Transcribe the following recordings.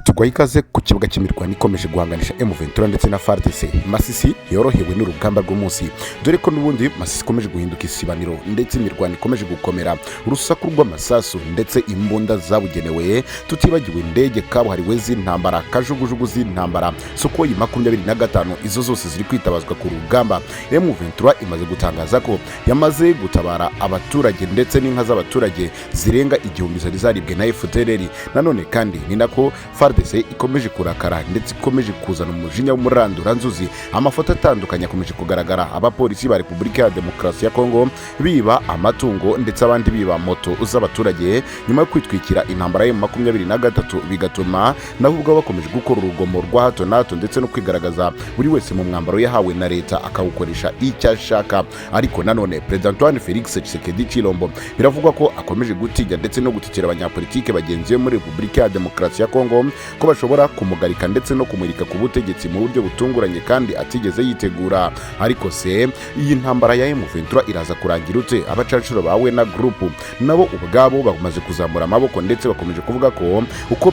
Tugwaye ikaze ku kibuga cy'imirwano ikomeje guhanganisha M23 ndetse na FARDC. Masisi yorohewe n'urugamba rw'umunsi, dore ko n'ubundi Masisi ikomeje guhinduka isibaniro ndetse imirwano ikomeje gukomera, urusaku rw'amasasu ndetse imbunda zabugenewe, tutibagiwe indege kabuhariwe z'intambara, kajugujugu z'intambara, Sukhoi 25, izo zose ziri kwitabazwa ku rugamba. M23 imaze gutangaza ko yamaze gutabara abaturage ndetse n'inka z'abaturage zirenga 1000 zari zaribwe na FDLR. Nanone kandi ni nako FARDC ikomeje kurakara ndetse ikomeje kuzana umujinya w'umuranduranzuzi. Amafoto atandukanye akomeje kugaragara, abapolisi ba Repubulika ya Demokarasi ya Kongo biba amatungo ndetse abandi biba moto z'abaturage nyuma yo kwitwikira intambara ya 23, bigatuma nabo ubwo bakomeje gukora urugomo rwa hato na hato ndetse no kwigaragaza buri wese mu mwambaro yahawe na leta akawukoresha icyo ashaka. Ariko nanone President Antoine Felix Tshisekedi Tshilombo biravugwa ko akomeje gutinya ndetse no gutikira abanyapolitike bagenzi be muri Repubulika ya Demokarasi ya Kongo ko bashobora kumugarika ndetse no kumurika ku butegetsi mu buryo butunguranye kandi atigeze yitegura. Ariko se iyi ntambara ya M23 iraza kurangira ute? Abacanshuro bawe na group nabo ubwabo bamaze kuzamura amaboko ndetse bakomeje kuvuga ko uko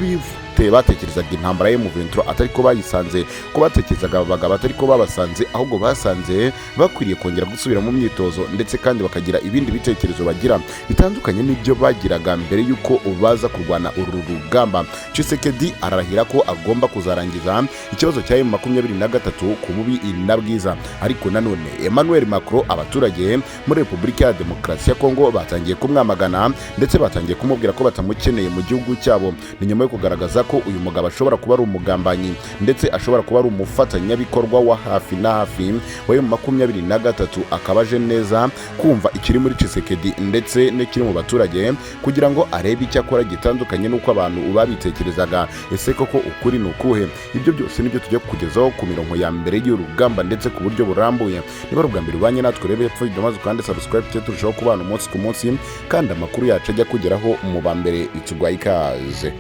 batekerezaga intambara ya M23 atari ko bayisanze, ko batekerezaga abagabo atari ko babasanze, ahubwo basanze bakwiriye kongera gusubira mu myitozo ndetse kandi bakagira ibindi bitekerezo bagira bitandukanye n'ibyo bagiraga mbere yuko baza kurwana uru rugamba. Tshisekedi ararahira ko agomba kuzarangiza ikibazo cya M23 ku bubi na bwiza. Ariko nanone Emmanuel Macron, abaturage muri Repubulika ya Demokarasi ya Kongo batangiye kumwamagana ndetse batangiye kumubwira ko batamukeneye mu gihugu cyabo. Ni nyuma yo kugaragaza ko uyu mugabo ashobora kuba ari umugambanyi ndetse ashobora kuba ari umufatanyabikorwa wa hafi na hafi wa M23, akabaje neza kumva ikiri muri Tshisekedi ndetse n'ikiri mu baturage kugira ngo arebe icyo akora gitandukanye n'uko abantu babitekerezaga. Ese koko ukuri ni ukuhe? Ibyo byose nibyo tujya kukugezaho ku mirongo ya mbere y'urugamba ndetse ku buryo burambuye. Niba rubwa mbere ubanye natwe rebe hepfo y'amazu kandi subscribe cyo turushaho kubana umunsi ku munsi kandi amakuru yacu ajya kugeraho mu ba mbere. Itugwaye ikaze.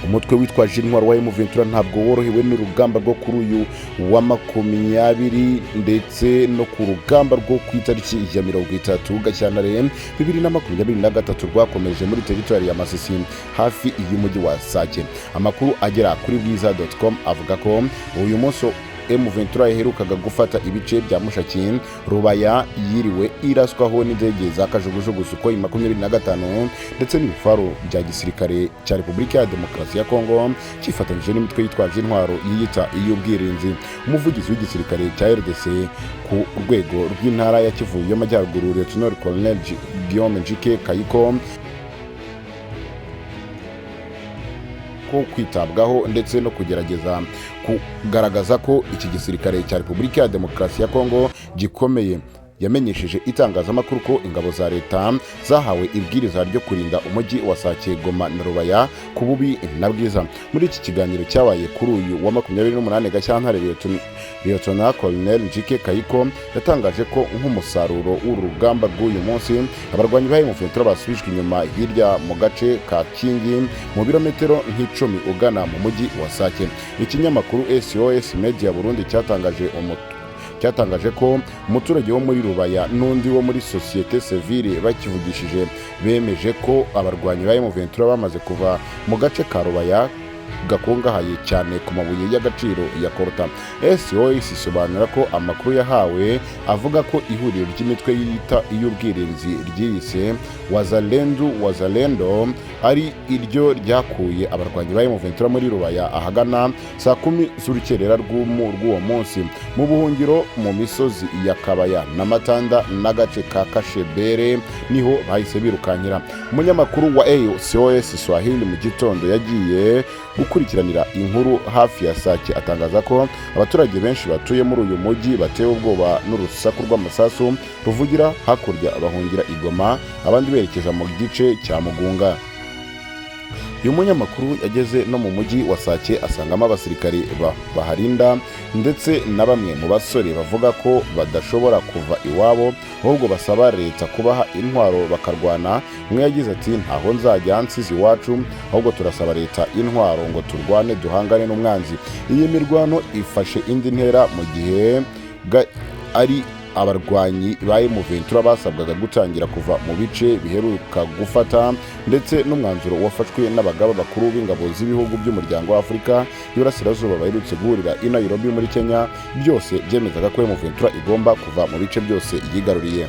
Umutwe witwaje intwaro wa M23 ntabwo worohewe n'urugamba rwo kuri uyu wa 20 ndetse no ku rugamba rwo ku itariki ya 30 Gashyantare 2023 rwakomeje muri teritwari ya Masisi hafi y'umujyi wa Sake. Amakuru agera kuri bwiza.com avuga ko uyu munsi M23 yaherukaga gufata ibice bya Mushaki, Rubaya yiriwe iraswaho n'indege za kajugujugu Sukhoi 25 ndetse n'ibifaro bya gisirikare cya Repubulika ya Demokarasi ya Kongo kifatanyije n'imitwe yitwaje intwaro yiyita iy'ubwirinzi. Umuvugizi w'igisirikare cya RDC ku rwego rw'intara ya Kivu y'Amajyaruguru, Lieutenant Colonel Guillaume Njike Kayiko, kwitabwaho ndetse no kugerageza kugaragaza ko iki gisirikare cya Repubulika ya Demokarasi ya Kongo gikomeye. Yamenyesheje itangazamakuru ko ingabo za leta zahawe ibwiriza ryo kurinda umujyi wa Sake, Goma na Rubaya ku bubi na bwiza. Muri iki kiganiro cyabaye kuri uyu wa 28 Gashyantare, Lieutenant Colonel Njike Kayiko yatangaje ko nk'umusaruro w'urugamba rw'uyu munsi abarwanyi ba M23 basubijwe inyuma hirya mu gace ka Kingi mu birometero nk'icumi ugana mu mujyi wa Sake. Ikinyamakuru SOS Media Burundi cyatangaje ko umuturage wo muri Rubaya n'undi wo muri Societe Civile bakivugishije bemeje ko abarwanyi ba M23 bamaze kuva mu gace ka Rubaya gakungahaye cyane ku mabuye y'agaciro ya Korta. SOS isobanura ko amakuru yahawe avuga ko ihuriro ry'imitwe yita iy'ubwirinzi ryise Wazalendo ari iryo ryakuye abarwanyi ba M23 muri Rubaya ahagana saa 10 z'urukerera rw'uwo munsi mu buhungiro mu misozi ya Kabaya na Matanda n'agace ka Kashebere, niho bahise birukankira. Umunyamakuru wa SOS Swahili mu gitondo yagiye gukurikiranira inkuru hafi ya Sake atangaza ko abaturage benshi batuye muri uyu mujyi batewe ubwoba n'urusaku rw'amasasu ruvugira hakurya bahungira Igoma, abandi berekeza mu gice cya Mugunga. Uyu munyamakuru yageze no mu mujyi wa Sake asangamo abasirikare baharinda ndetse na bamwe mu basore bavuga ko badashobora kuva iwabo ahubwo basaba leta kubaha intwaro bakarwana. Umwe yagize ati ntaho nzajya nsize iwacu ahubwo turasaba leta intwaro ngo turwane duhangane n'umwanzi. Iyi mirwano ifashe indi ntera mu gihe ari abarwanyi ba M23 basabwaga gutangira kuva mu bice biheruka gufata, ndetse n'umwanzuro wafashwe n'abagaba bakuru b'ingabo z'ibihugu by'umuryango wa Afurika y'Iburasirazuba baherutse guhurira i Nairobi muri Kenya, byose byemezaga ko M23 igomba kuva mu bice byose yigaruriye.